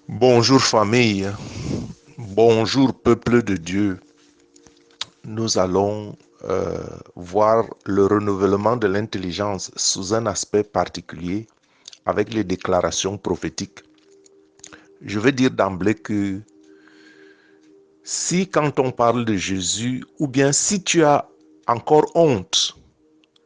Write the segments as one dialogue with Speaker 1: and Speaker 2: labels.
Speaker 1: Bonjour famille, bonjour peuple de Dieu. Nous allons voir le renouvellement de l'intelligence sous un aspect particulier avec les déclarations prophétiques. Je veux dire d'emblée que si quand on parle de Jésus, ou bien si tu as encore honte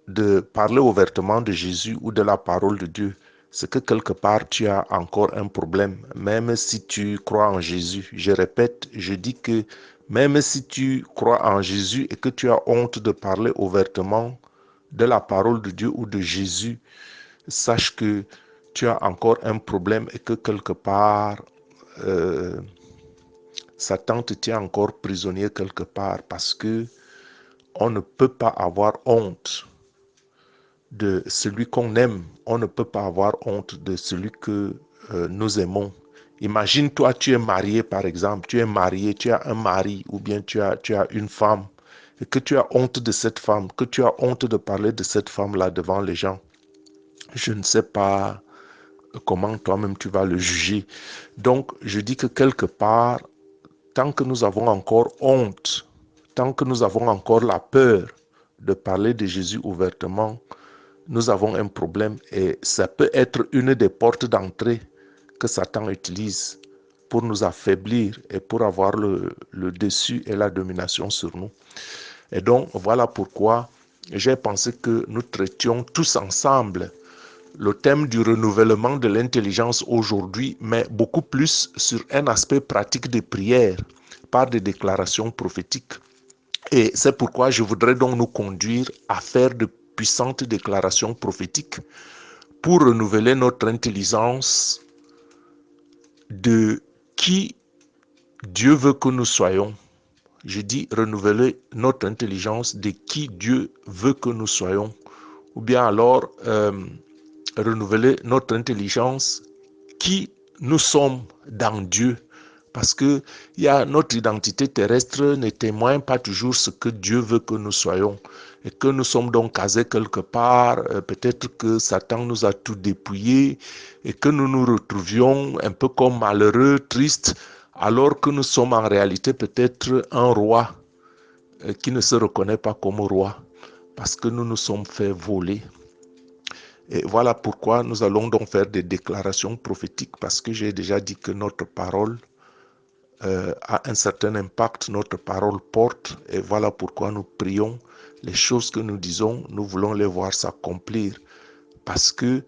Speaker 1: de parler ouvertement de Jésus ou de la parole de Dieu, c'est que quelque part tu as encore un problème, même si tu crois en Jésus. Je répète, je dis que même si tu crois en Jésus et que tu as honte de parler ouvertement de la parole de Dieu ou de Jésus, sache que tu as encore un problème et que quelque part euh, Satan te tient encore prisonnier quelque part parce que on ne peut pas avoir honte de celui qu'on aime. On ne peut pas avoir honte de celui que nous aimons. Imagine, toi, tu es marié, par exemple, tu es marié, tu as un mari ou bien tu as une femme et que tu as honte de cette femme, que tu as honte de parler de cette femme-là devant les gens. Je ne sais pas comment toi-même tu vas le juger. Donc, je dis que quelque part, tant que nous avons encore honte, tant que nous avons encore la peur de parler de Jésus ouvertement, nous avons un problème et ça peut être une des portes d'entrée que Satan utilise pour nous affaiblir et pour avoir le dessus et la domination sur nous. Et donc, voilà pourquoi j'ai pensé que nous traitions tous ensemble le thème du renouvellement de l'intelligence aujourd'hui, mais beaucoup plus sur un aspect pratique des prières par des déclarations prophétiques. Et c'est pourquoi je voudrais donc nous conduire à faire de puissantes déclarations prophétiques pour renouveler notre intelligence de qui Dieu veut que nous soyons. Je dis renouveler notre intelligence de qui Dieu veut que nous soyons. Ou bien alors renouveler notre intelligence qui nous sommes dans Dieu. Parce que notre identité terrestre ne témoigne pas toujours ce que Dieu veut que nous soyons. Et que nous sommes donc casés quelque part, peut-être que Satan nous a tout dépouillé et que nous nous retrouvions un peu comme malheureux, tristes, alors que nous sommes en réalité peut-être un roi qui ne se reconnaît pas comme roi parce que nous nous sommes fait voler. Et voilà pourquoi nous allons donc faire des déclarations prophétiques parce que j'ai déjà dit que notre parole a un certain impact, notre parole porte et voilà pourquoi nous prions. Les choses que nous disons, nous voulons les voir s'accomplir parce que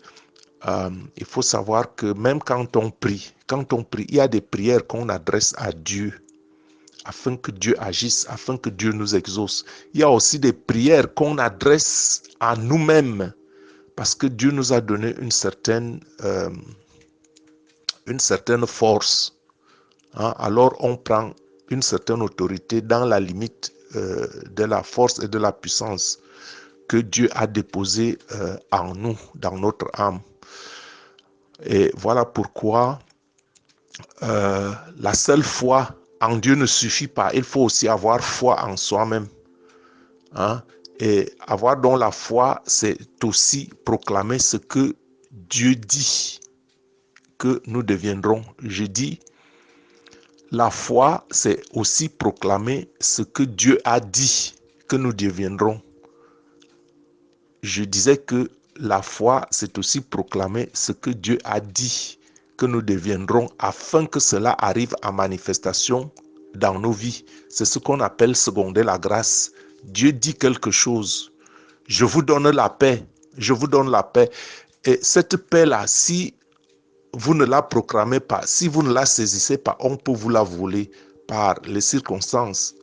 Speaker 1: il faut savoir que même quand on prie, il y a des prières qu'on adresse à Dieu afin que Dieu agisse, afin que Dieu nous exauce. Il y a aussi des prières qu'on adresse à nous-mêmes parce que Dieu nous a donné une certaine force. Hein? Alors on prend une certaine autorité dans la limite de la force et de la puissance que Dieu a déposée en nous, dans notre âme. Et voilà pourquoi la seule foi en Dieu ne suffit pas. Il faut aussi avoir foi en soi-même. Hein? Et avoir donc la foi, c'est aussi proclamer ce que Dieu dit que nous deviendrons. Je dis, la foi, c'est aussi proclamer ce que Dieu a dit que nous deviendrons. Je disais que la foi, c'est aussi proclamer ce que Dieu a dit que nous deviendrons afin que cela arrive en manifestation dans nos vies. C'est ce qu'on appelle seconder la grâce. Dieu dit quelque chose. Je vous donne la paix. Je vous donne la paix. Et cette paix-là, si vous ne la proclamez pas, si vous ne la saisissez pas, on peut vous la voler par les circonstances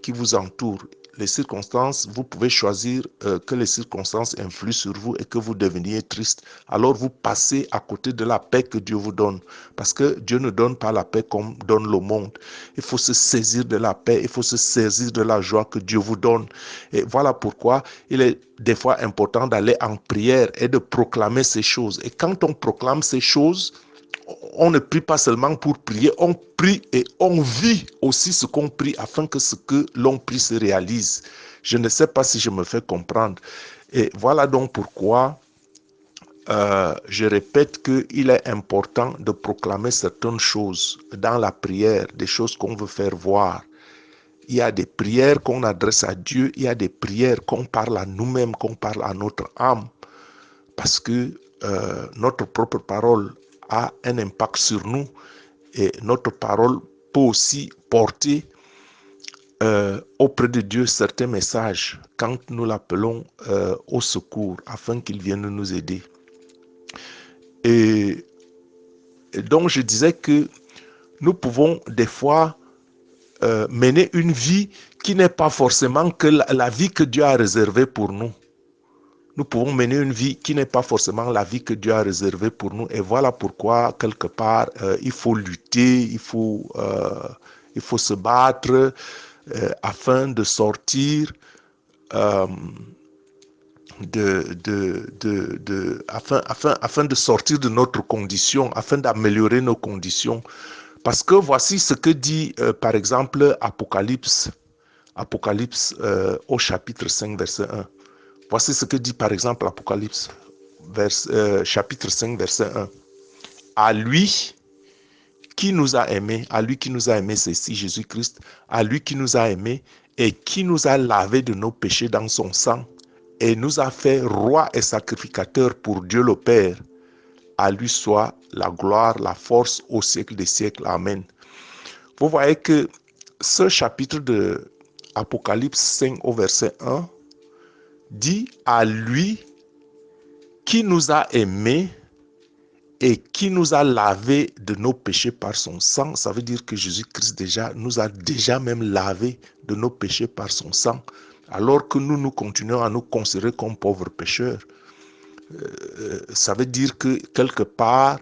Speaker 1: qui vous entourent. Les circonstances, vous pouvez choisir que les circonstances influent sur vous et que vous deveniez triste. Alors vous passez à côté de la paix que Dieu vous donne. Parce que Dieu ne donne pas la paix comme donne le monde. Il faut se saisir de la paix, il faut se saisir de la joie que Dieu vous donne. Et voilà pourquoi il est des fois important d'aller en prière et de proclamer ces choses. Et quand on proclame ces choses, on ne prie pas seulement pour prier, on prie et on vit aussi ce qu'on prie afin que ce que l'on prie se réalise. Je ne sais pas si je me fais comprendre. Et voilà donc pourquoi je répète qu'il est important de proclamer certaines choses dans la prière, des choses qu'on veut faire voir. Il y a des prières qu'on adresse à Dieu, il y a des prières qu'on parle à nous-mêmes, qu'on parle à notre âme, parce que notre propre parole a un impact sur nous et notre parole peut aussi porter auprès de Dieu certains messages quand nous l'appelons au secours afin qu'il vienne nous aider. Et donc je disais que nous pouvons des fois mener une vie qui n'est pas forcément que la vie que Dieu a réservée pour nous. Nous pouvons mener une vie qui n'est pas forcément la vie que Dieu a réservée pour nous. Et voilà pourquoi, quelque part, il faut lutter, il faut se battre afin de sortir afin de sortir de notre condition, afin d'améliorer nos conditions. Parce que voici ce que dit, par exemple, Apocalypse au chapitre 5, verset 1. Voici ce que dit, par exemple, Apocalypse, chapitre 5, verset 1. À lui qui nous a aimés, c'est ici Jésus-Christ, à lui qui nous a aimés et qui nous a lavé de nos péchés dans son sang et nous a fait roi et sacrificateur pour Dieu le Père. À lui soit la gloire, la force au siècle des siècles. Amen. Vous voyez que ce chapitre de Apocalypse 5 au verset 1 dit à lui qui nous a aimés et qui nous a lavé de nos péchés par son sang. Ça veut dire que Jésus-Christ nous a déjà même lavé de nos péchés par son sang, alors que nous continuons à nous considérer comme pauvres pécheurs. Ça veut dire que quelque part,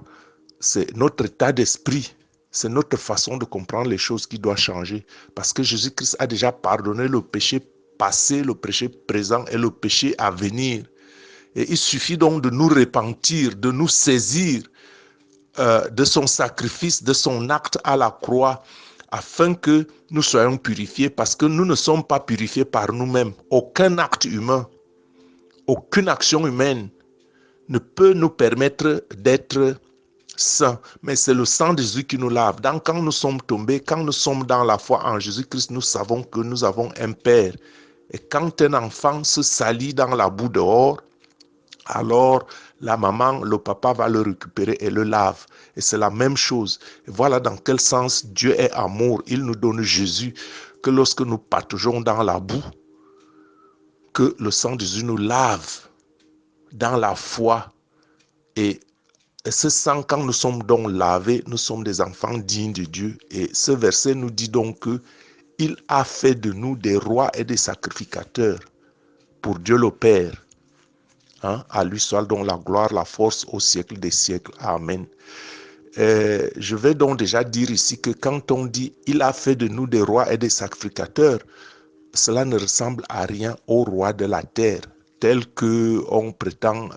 Speaker 1: c'est notre état d'esprit, c'est notre façon de comprendre les choses qui doit changer. Parce que Jésus-Christ a déjà pardonné le péché passé, le péché présent et le péché à venir. Et il suffit donc de nous repentir, de nous saisir de son sacrifice, de son acte à la croix, afin que nous soyons purifiés, parce que nous ne sommes pas purifiés par nous-mêmes. Aucun acte humain, aucune action humaine ne peut nous permettre d'être saints, mais c'est le sang de Jésus qui nous lave. Donc quand nous sommes tombés, quand nous sommes dans la foi en Jésus-Christ, nous savons que nous avons un Père. Et quand un enfant se salit dans la boue dehors, alors la maman, le papa va le récupérer et le lave. Et c'est la même chose. Et voilà dans quel sens Dieu est amour. Il nous donne Jésus, que lorsque nous pataugeons dans la boue, que le sang de Jésus nous lave dans la foi. Et ce sang, quand nous sommes donc lavés, nous sommes des enfants dignes de Dieu. Et ce verset nous dit donc que il a fait de nous des rois et des sacrificateurs pour Dieu le Père. À lui soit donc la gloire, la force au siècle des siècles. Amen. Je vais donc déjà dire ici que quand on dit « il a fait de nous des rois et des sacrificateurs », cela ne ressemble à rien au roi de la terre, tel qu'on prétend,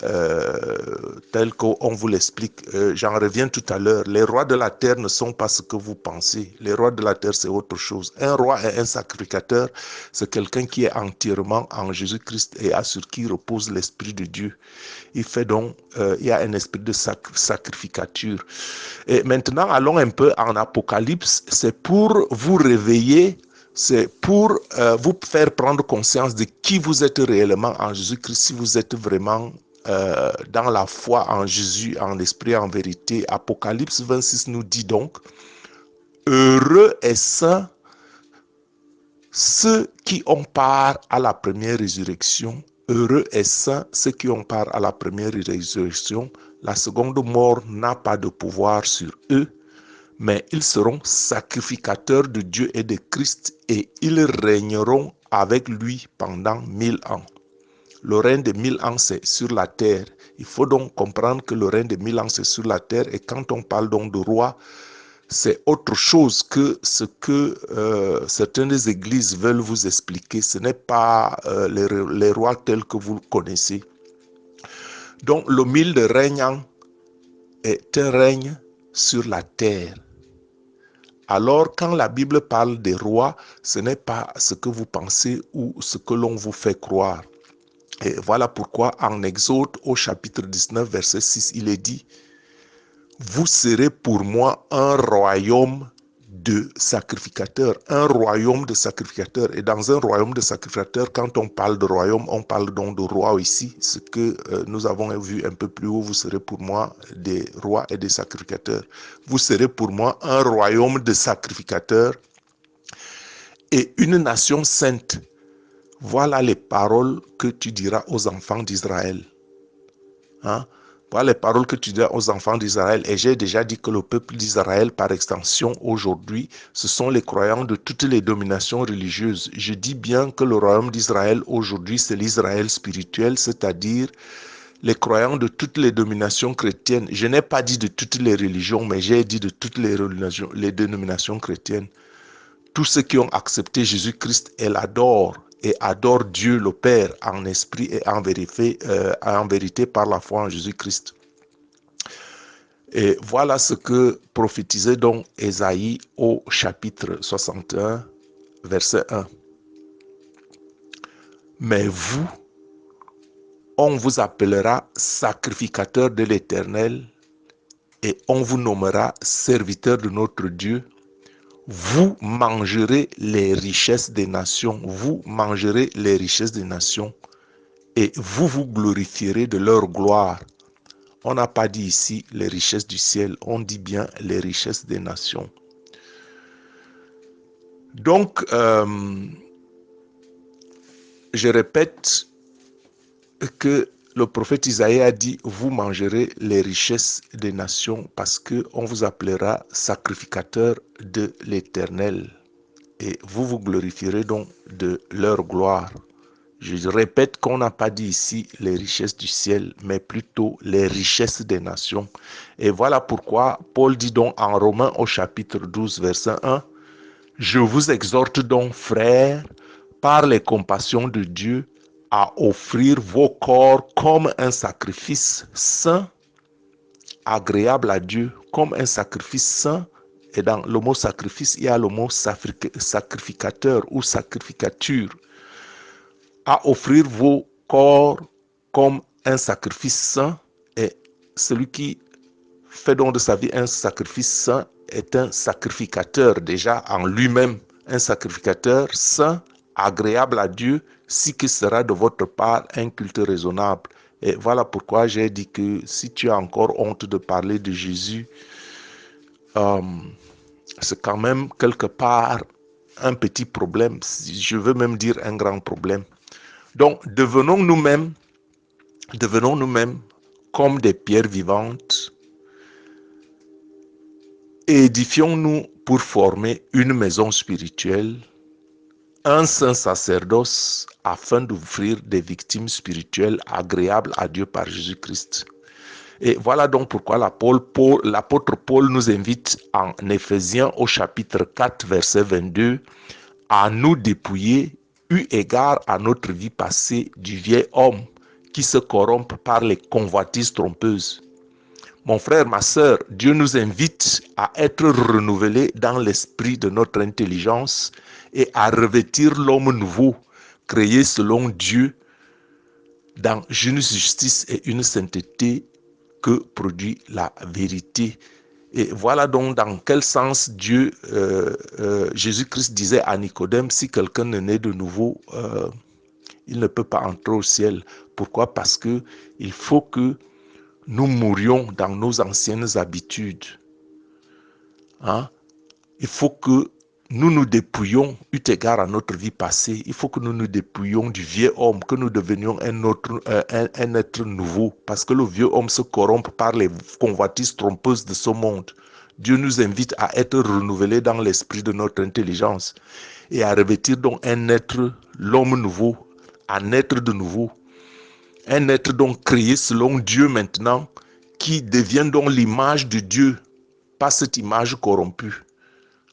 Speaker 1: tel qu'on vous l'explique. J'en reviens tout à l'heure. Les rois de la terre ne sont pas ce que vous pensez. Les rois de la terre, c'est autre chose. Un roi et un sacrificateur, c'est quelqu'un qui est entièrement en Jésus-Christ et sur qui repose l'Esprit de Dieu. Il fait donc, il y a un esprit de sacrificature. Et maintenant, allons un peu en Apocalypse. C'est pour vous réveiller. C'est pour vous faire prendre conscience de qui vous êtes réellement en Jésus-Christ, si vous êtes vraiment dans la foi en Jésus, en esprit, en vérité. Apocalypse 26 nous dit donc, heureux et saints ceux qui ont part à la première résurrection. Heureux et saints ceux qui ont part à la première résurrection. La seconde mort n'a pas de pouvoir sur eux, mais ils seront sacrificateurs de Dieu et de Christ et ils régneront avec lui pendant 1000 ans. Le règne de 1000 ans, c'est sur la terre. Il faut donc comprendre que le règne de 1000 ans, c'est sur la terre. Et quand on parle donc de roi, c'est autre chose que ce que certaines églises veulent vous expliquer. Ce n'est pas les rois tels que vous le connaissez. Donc le 1000 de régnant est un règne sur la terre. Alors, quand la Bible parle des rois, ce n'est pas ce que vous pensez ou ce que l'on vous fait croire. Et voilà pourquoi en Exode au chapitre 19, verset 6, il est dit, vous serez pour moi un royaume de sacrificateurs, un royaume de sacrificateurs. Et dans un royaume de sacrificateurs, quand on parle de royaume, on parle donc de roi ici. Ce que nous avons vu un peu plus haut, vous serez pour moi des rois et des sacrificateurs. Vous serez pour moi un royaume de sacrificateurs et une nation sainte. Voilà les paroles que tu diras aux enfants d'Israël. Hein? Voilà les paroles que tu dis aux enfants d'Israël. Et j'ai déjà dit que le peuple d'Israël, par extension, aujourd'hui, ce sont les croyants de toutes les dominations religieuses. Je dis bien que le royaume d'Israël, aujourd'hui, c'est l'Israël spirituel, c'est-à-dire les croyants de toutes les dominations chrétiennes. Je n'ai pas dit de toutes les religions, mais j'ai dit de toutes les dénominations chrétiennes. Tous ceux qui ont accepté Jésus-Christ et l'adorent, et adore Dieu le Père en esprit et en vérité par la foi en Jésus-Christ. Et voilà ce que prophétisait donc Ésaïe au chapitre 61, verset 1. Mais vous, on vous appellera sacrificateur de l'Éternel et on vous nommera serviteur de notre Dieu. Vous mangerez les richesses des nations, vous mangerez les richesses des nations et vous vous glorifierez de leur gloire. On n'a pas dit ici les richesses du ciel, on dit bien les richesses des nations. Donc, je répète que le prophète Isaïe a dit, vous mangerez les richesses des nations parce qu'on vous appellera sacrificateur de l'Éternel. Et vous vous glorifierez donc de leur gloire. Je répète qu'on n'a pas dit ici les richesses du ciel, mais plutôt les richesses des nations. Et voilà pourquoi Paul dit donc en Romains au chapitre 12, verset 1, « Je vous exhorte donc, frères, par les compassions de Dieu, à offrir vos corps comme un sacrifice saint, agréable à Dieu, comme un sacrifice saint. » Et dans le mot sacrifice, il y a le mot sacrificateur ou sacrificature. À offrir vos corps comme un sacrifice saint, et celui qui fait donc de sa vie un sacrifice saint est un sacrificateur déjà en lui-même, un sacrificateur saint, agréable à Dieu, si que sera de votre part un culte raisonnable. Et voilà pourquoi j'ai dit que si tu as encore honte de parler de Jésus, c'est quand même quelque part un petit problème, je veux même dire un grand problème. Donc, devenons nous-mêmes comme des pierres vivantes, et édifions-nous pour former une maison spirituelle, un saint sacerdoce, afin d'offrir des victimes spirituelles agréables à Dieu par Jésus-Christ. Et voilà donc pourquoi l'apôtre Paul nous invite en Éphésiens au chapitre 4, verset 22, à nous dépouiller, eu égard à notre vie passée, du vieil homme qui se corrompt par les convoitises trompeuses. Mon frère, ma sœur, Dieu nous invite à être renouvelés dans l'esprit de notre intelligence et à revêtir l'homme nouveau, créé selon Dieu, dans une justice et une sainteté que produit la vérité. Et voilà donc dans quel sens Jésus-Christ disait à Nicodème, si quelqu'un est né de nouveau, il ne peut pas entrer au ciel. Pourquoi? Parce que il faut que nous mourions dans nos anciennes habitudes. Hein? Il faut que nous nous dépouillions, eu égard à notre vie passée. Il faut que nous nous dépouillions du vieux homme, que nous devenions un être nouveau. Parce que le vieux homme se corrompt par les convoitises trompeuses de ce monde. Dieu nous invite à être renouvelés dans l'esprit de notre intelligence et à revêtir donc un être, l'homme nouveau, à naître de nouveau. Un être donc créé selon Dieu maintenant, qui devient donc l'image de Dieu, pas cette image corrompue,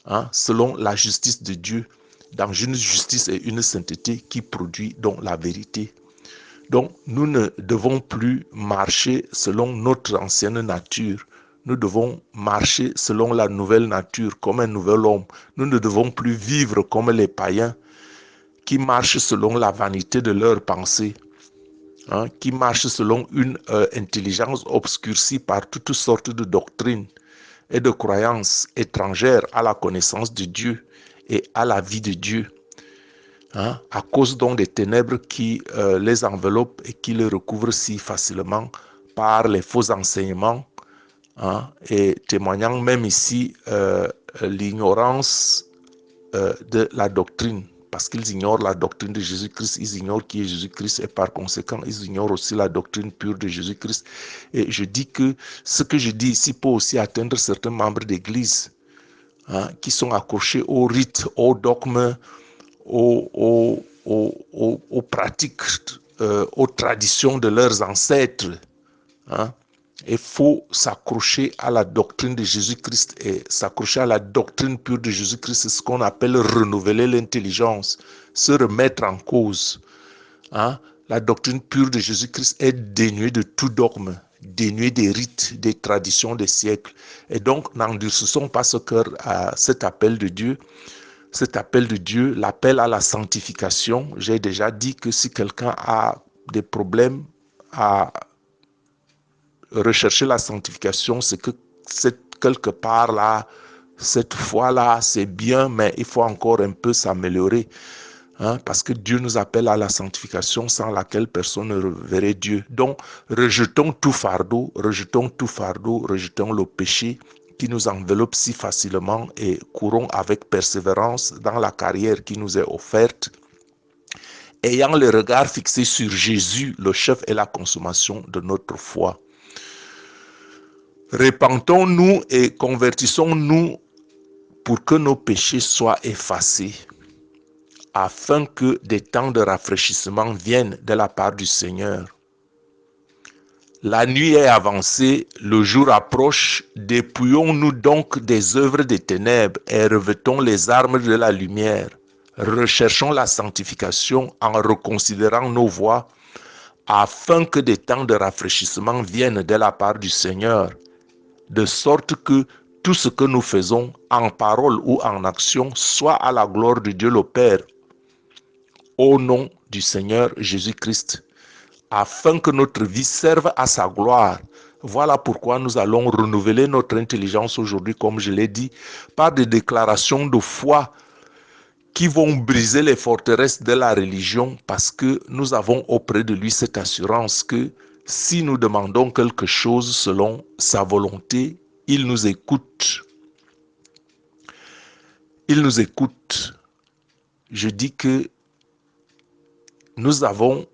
Speaker 1: hein, selon la justice de Dieu, dans une justice et une sainteté qui produit donc la vérité. Donc nous ne devons plus marcher selon notre ancienne nature, nous devons marcher selon la nouvelle nature, comme un nouvel homme. Nous ne devons plus vivre comme les païens qui marchent selon la vanité de leurs pensées. hein, qui marchent selon une intelligence obscurcie par toutes sortes de doctrines et de croyances étrangères à la connaissance de Dieu et à la vie de Dieu, hein, à cause donc des ténèbres qui les enveloppent et qui les recouvrent si facilement par les faux enseignements, hein, et témoignant même ici l'ignorance de la doctrine, parce qu'ils ignorent la doctrine de Jésus-Christ, ils ignorent qui est Jésus-Christ et par conséquent, ils ignorent aussi la doctrine pure de Jésus-Christ. Et je dis que ce que je dis ici peut aussi atteindre certains membres d'église, hein, qui sont accrochés aux rites, aux dogmes, aux pratiques, aux traditions de leurs ancêtres, hein. Il faut s'accrocher à la doctrine de Jésus-Christ et s'accrocher à la doctrine pure de Jésus-Christ, c'est ce qu'on appelle renouveler l'intelligence, se remettre en cause, hein. La doctrine pure de Jésus-Christ est dénuée de tout dogme, dénuée des rites, des traditions des siècles. Et donc, n'endurcissons pas ce cœur à cet appel de Dieu. Cet appel de Dieu, l'appel à la sanctification. J'ai déjà dit que si quelqu'un a des problèmes à rechercher la sanctification, c'est que quelque part là, cette fois-là, c'est bien, mais il faut encore un peu s'améliorer, hein, parce que Dieu nous appelle à la sanctification sans laquelle personne ne verrait Dieu. Donc, rejetons tout fardeau, rejetons le péché qui nous enveloppe si facilement et courons avec persévérance dans la carrière qui nous est offerte, ayant le regard fixé sur Jésus, le chef et la consommation de notre foi. Repentons-nous et convertissons-nous pour que nos péchés soient effacés, afin que des temps de rafraîchissement viennent de la part du Seigneur. La nuit est avancée, le jour approche, dépouillons-nous donc des œuvres des ténèbres et revêtons les armes de la lumière. Recherchons la sanctification en reconsidérant nos voies, afin que des temps de rafraîchissement viennent de la part du Seigneur, de sorte que tout ce que nous faisons en parole ou en action soit à la gloire de Dieu le Père, au nom du Seigneur Jésus-Christ, afin que notre vie serve à sa gloire. Voilà pourquoi nous allons renouveler notre intelligence aujourd'hui, comme je l'ai dit, par des déclarations de foi qui vont briser les forteresses de la religion, parce que nous avons auprès de lui cette assurance que si nous demandons quelque chose selon sa volonté, il nous écoute. Il nous écoute. Je dis que nous avons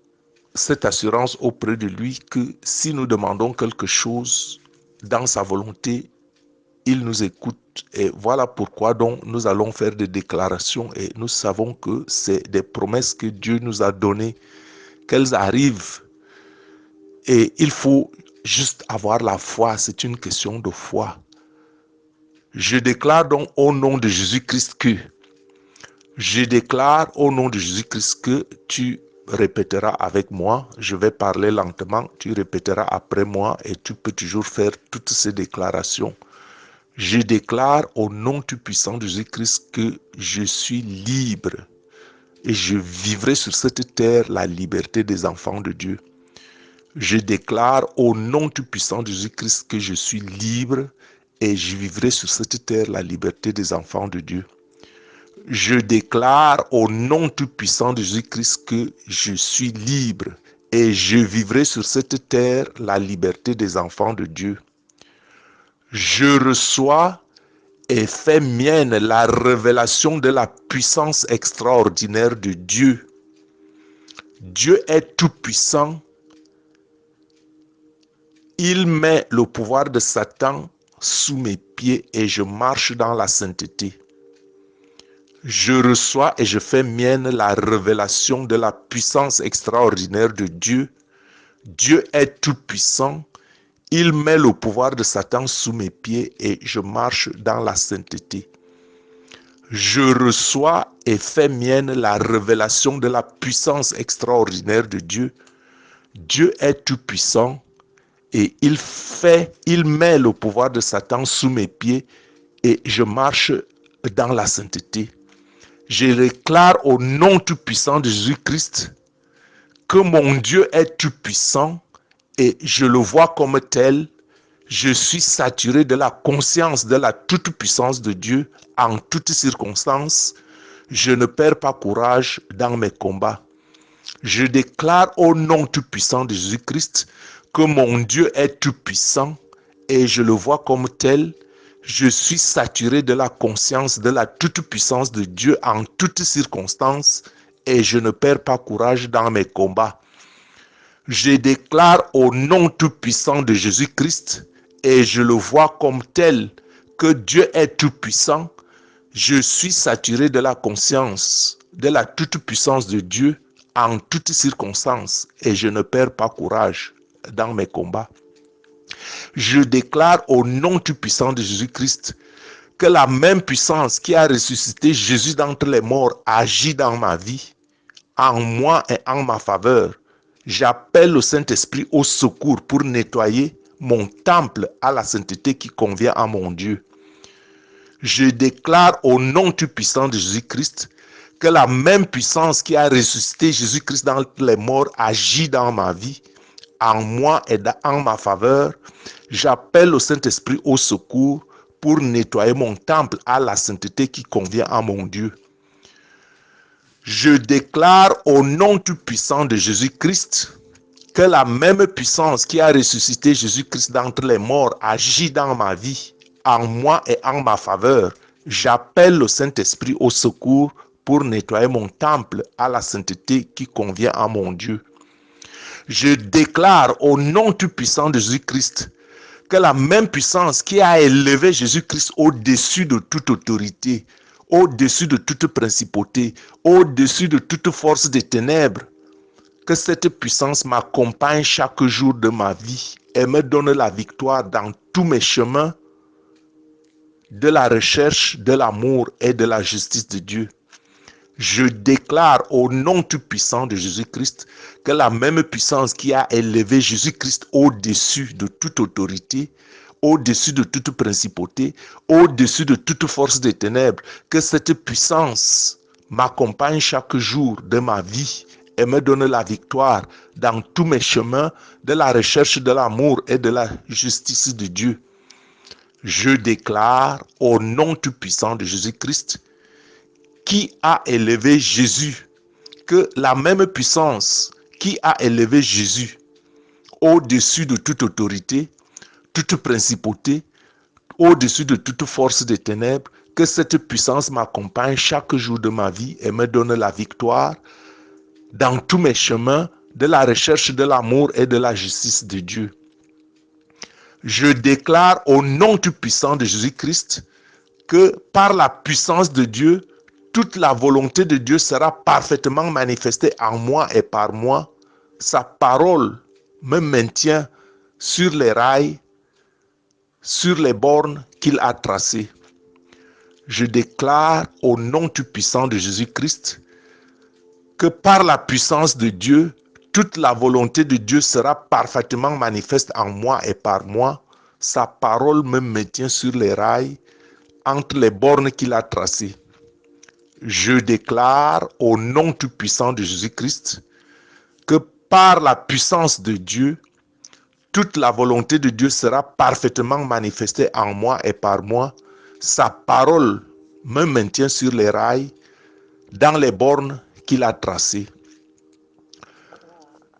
Speaker 1: cette assurance auprès de lui que si nous demandons quelque chose dans sa volonté, il nous écoute. Et voilà pourquoi donc nous allons faire des déclarations et nous savons que c'est des promesses que Dieu nous a données, qu'elles arrivent. Et il faut juste avoir la foi, c'est une question de foi. Je déclare donc au nom de Jésus-Christ que tu répéteras avec moi. Je vais parler lentement, tu répéteras après moi et tu peux toujours faire toutes ces déclarations. Je déclare au nom tout puissant de Jésus-Christ que je suis libre et je vivrai sur cette terre la liberté des enfants de Dieu. Je déclare au nom tout puissant de Jésus-Christ que je suis libre et je vivrai sur cette terre la liberté des enfants de Dieu. Je déclare au nom tout puissant de Jésus-Christ que je suis libre et je vivrai sur cette terre la liberté des enfants de Dieu. Je reçois et fais mienne la révélation de la puissance extraordinaire de Dieu. Dieu est tout puissant. Il met le pouvoir de Satan sous mes pieds et je marche dans la sainteté. Je reçois et je fais mienne la révélation de la puissance extraordinaire de Dieu. Dieu est tout puissant. Il met le pouvoir de Satan sous mes pieds et je marche dans la sainteté. Je reçois et fais mienne la révélation de la puissance extraordinaire de Dieu. Dieu est tout puissant et il met le pouvoir de Satan sous mes pieds et je marche dans la sainteté. Je déclare au nom tout puissant de Jésus-Christ que mon Dieu est tout-puissant et je le vois comme tel. Je suis saturé de la conscience de la toute-puissance de Dieu en toutes circonstances. Je ne perds pas courage dans mes combats. Je déclare au nom tout-puissant de Jésus-Christ que mon Dieu est tout-puissant et je le vois comme tel. Je suis saturé de la conscience de la toute-puissance de Dieu en toutes circonstances et je ne perds pas courage dans mes combats. Je déclare au nom tout-puissant de Jésus-Christ et je le vois comme tel que Dieu est tout-puissant. Je suis saturé de la conscience de la toute-puissance de Dieu en toutes circonstances et je ne perds pas courage dans mes combats. Je déclare au nom tout-puissant de Jésus-Christ que la même puissance qui a ressuscité Jésus d'entre les morts agit dans ma vie, en moi et en ma faveur. J'appelle le Saint-Esprit au secours pour nettoyer mon temple à la sainteté qui convient à mon Dieu. Je déclare au nom tout-puissant de Jésus-Christ que la même puissance qui a ressuscité Jésus-Christ dans les morts agit dans ma vie, en moi et en ma faveur. J'appelle le Saint-Esprit au secours pour nettoyer mon temple à la sainteté qui convient à mon Dieu. Je déclare au nom tout-puissant de Jésus-Christ que la même puissance qui a ressuscité Jésus-Christ d'entre les morts agit dans ma vie, en moi et en ma faveur. J'appelle le Saint-Esprit au secours pour nettoyer mon temple à la sainteté qui convient à mon Dieu. Je déclare au nom tout-puissant de Jésus-Christ que la même puissance qui a élevé Jésus-Christ au-dessus de toute autorité, au-dessus de toute principauté, au-dessus de toute force des ténèbres, que cette puissance m'accompagne chaque jour de ma vie et me donne la victoire dans tous mes chemins de la recherche, de l'amour et de la justice de Dieu. Je déclare au nom tout-puissant de Jésus-Christ que la même puissance qui a élevé Jésus-Christ au-dessus de toute autorité, au-dessus de toute principauté, au-dessus de toute force des ténèbres, que cette puissance m'accompagne chaque jour de ma vie et me donne la victoire dans tous mes chemins de la recherche de l'amour et de la justice de Dieu. Je déclare au nom tout-puissant de Jésus-Christ qui a élevé Jésus, que la même puissance qui a élevé Jésus au-dessus de toute autorité, toute principauté, au-dessus de toute force des ténèbres, que cette puissance m'accompagne chaque jour de ma vie et me donne la victoire dans tous mes chemins de la recherche de l'amour et de la justice de Dieu. Je déclare au nom tout-puissant de Jésus-Christ que par la puissance de Dieu, toute la volonté de Dieu sera parfaitement manifestée en moi et par moi. Sa parole me maintient sur les rails, sur les bornes qu'il a tracées. Je déclare au nom tout-puissant de Jésus-Christ que par la puissance de Dieu, toute la volonté de Dieu sera parfaitement manifeste en moi et par moi. Sa parole me maintient sur les rails, entre les bornes qu'il a tracées. Je déclare au nom tout-puissant de Jésus-Christ que par la puissance de Dieu, toute la volonté de Dieu sera parfaitement manifestée en moi et par moi. Sa parole me maintient sur les rails, dans les bornes qu'il a tracées.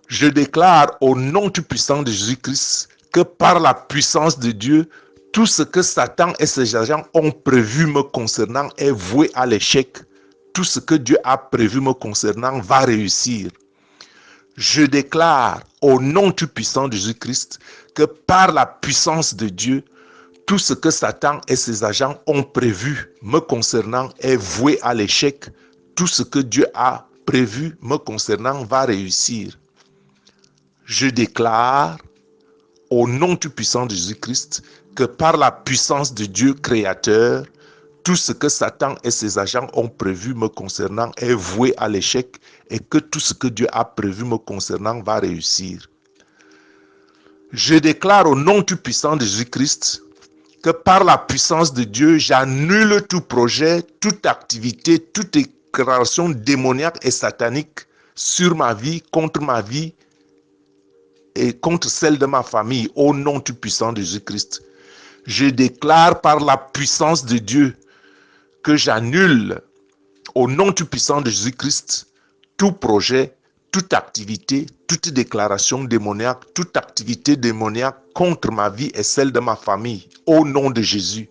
Speaker 1: Je déclare au nom tout-puissant de Jésus-Christ que par la puissance de Dieu, tout ce que Satan et ses agents ont prévu me concernant est voué à l'échec. Tout ce que Dieu a prévu me concernant va réussir. Je déclare au nom tout-puissant de Jésus-Christ que par la puissance de Dieu, tout ce que Satan et ses agents ont prévu me concernant est voué à l'échec. Tout ce que Dieu a prévu me concernant va réussir. Je déclare au nom tout-puissant de Jésus-Christ que par la puissance de Dieu créateur, tout ce que Satan et ses agents ont prévu me concernant est voué à l'échec et que tout ce que Dieu a prévu me concernant va réussir. Je déclare au nom tout-puissant de Jésus-Christ que par la puissance de Dieu, j'annule tout projet, toute activité, toute déclaration démoniaque et satanique sur ma vie, et contre celle de ma famille, au nom tout puissant de Jésus-Christ. Je déclare par la puissance de Dieu que j'annule, au nom tout puissant de Jésus-Christ, tout projet, toute activité, toute déclaration démoniaque, toute activité démoniaque contre ma vie et celle de ma famille, au nom de Jésus.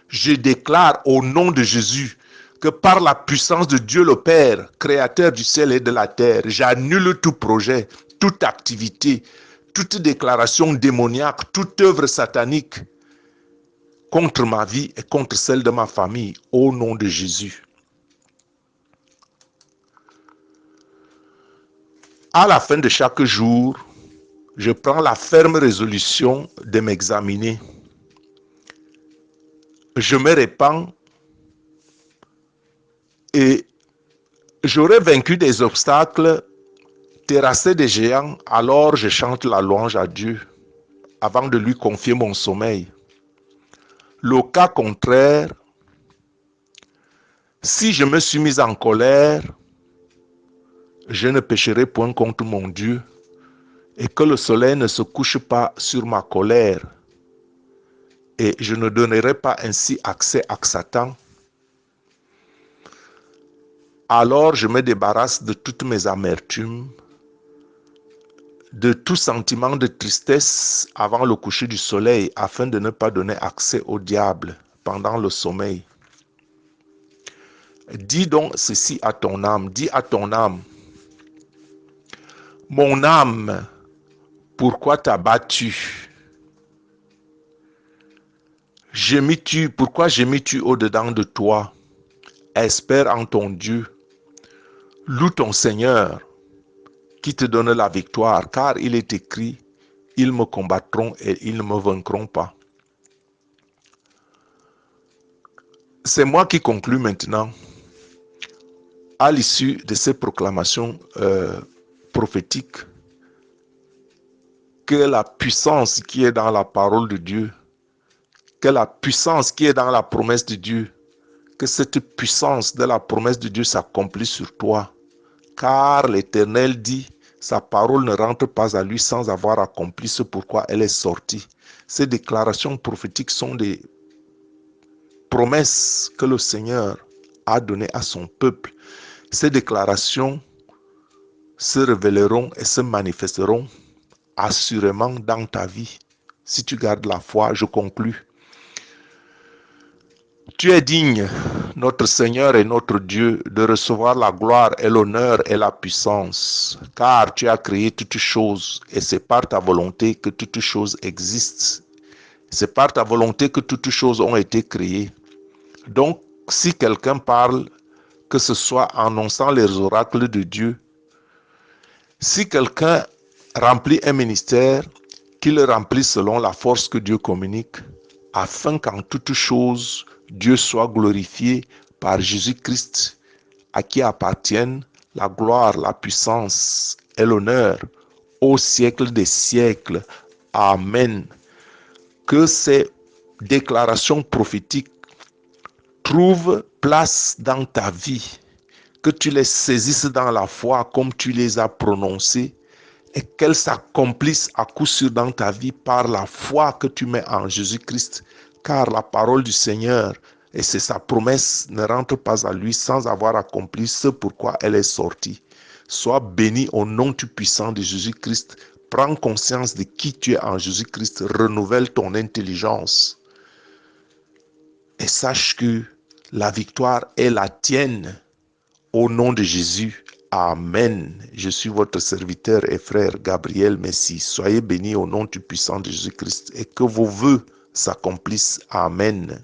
Speaker 1: Je déclare au nom de Jésus que par la puissance de Dieu le Père, créateur du ciel et de la terre, j'annule tout projet, toute activité, toute déclaration démoniaque, toute œuvre satanique contre ma vie et contre celle de ma famille, au nom de Jésus. À la fin de chaque jour, je prends la ferme résolution de m'examiner. Je me répands et j'aurai vaincu des obstacles, terrassé des géants, alors je chante la louange à Dieu avant de lui confier mon sommeil. Le cas contraire, si je me suis mis en colère, je ne pécherai point contre mon Dieu, et que le soleil ne se couche pas sur ma colère, et je ne donnerai pas ainsi accès à Satan. Alors je me débarrasse de toutes mes amertumes, de tout sentiment de tristesse avant le coucher du soleil, afin de ne pas donner accès au diable pendant le sommeil. Dis donc ceci à ton âme, dis à ton âme: mon âme, pourquoi t'as-tu? Pourquoi gémis-tu au-dedans de toi? Espère en ton Dieu. Loue ton Seigneur qui te donne la victoire, car il est écrit: ils me combattront et ils ne me vaincront pas. C'est moi qui conclus maintenant. À l'issue de ces proclamations prophétiques, que la puissance qui est dans la parole de Dieu, que la puissance qui est dans la promesse de Dieu, que cette puissance de la promesse de Dieu s'accomplisse sur toi. Car l'Éternel dit, sa parole ne rentre pas à lui sans avoir accompli ce pourquoi elle est sortie. Ces déclarations prophétiques sont des promesses que le Seigneur a données à son peuple. Ces déclarations se révéleront et se manifesteront assurément dans ta vie. Si tu gardes la foi, je conclus. Tu es digne, notre Seigneur et notre Dieu, de recevoir la gloire et l'honneur et la puissance, car tu as créé toutes choses et c'est par ta volonté que toutes choses existent. C'est par ta volonté que toutes choses ont été créées. Donc, si quelqu'un parle, que ce soit en annonçant les oracles de Dieu, si quelqu'un remplit un ministère, qu'il le remplisse selon la force que Dieu communique, afin qu'en toutes choses, Dieu soit glorifié par Jésus-Christ, à qui appartiennent la gloire, la puissance et l'honneur au siècle des siècles. Amen. Que ces déclarations prophétiques trouvent place dans ta vie, que tu les saisisses dans la foi comme tu les as prononcées et qu'elles s'accomplissent à coup sûr dans ta vie par la foi que tu mets en Jésus-Christ, car la parole du Seigneur, et c'est sa promesse, ne rentre pas à lui sans avoir accompli ce pourquoi elle est sortie. Sois béni au nom tout puissant de Jésus-Christ. Prends conscience de qui tu es en Jésus-Christ. Renouvelle ton intelligence. Et sache que la victoire est la tienne. Au nom de Jésus. Amen. Je suis votre serviteur et frère Gabriel Messi. Soyez bénis au nom tout puissant de Jésus-Christ et que vos vœux s'accomplissent. Amen.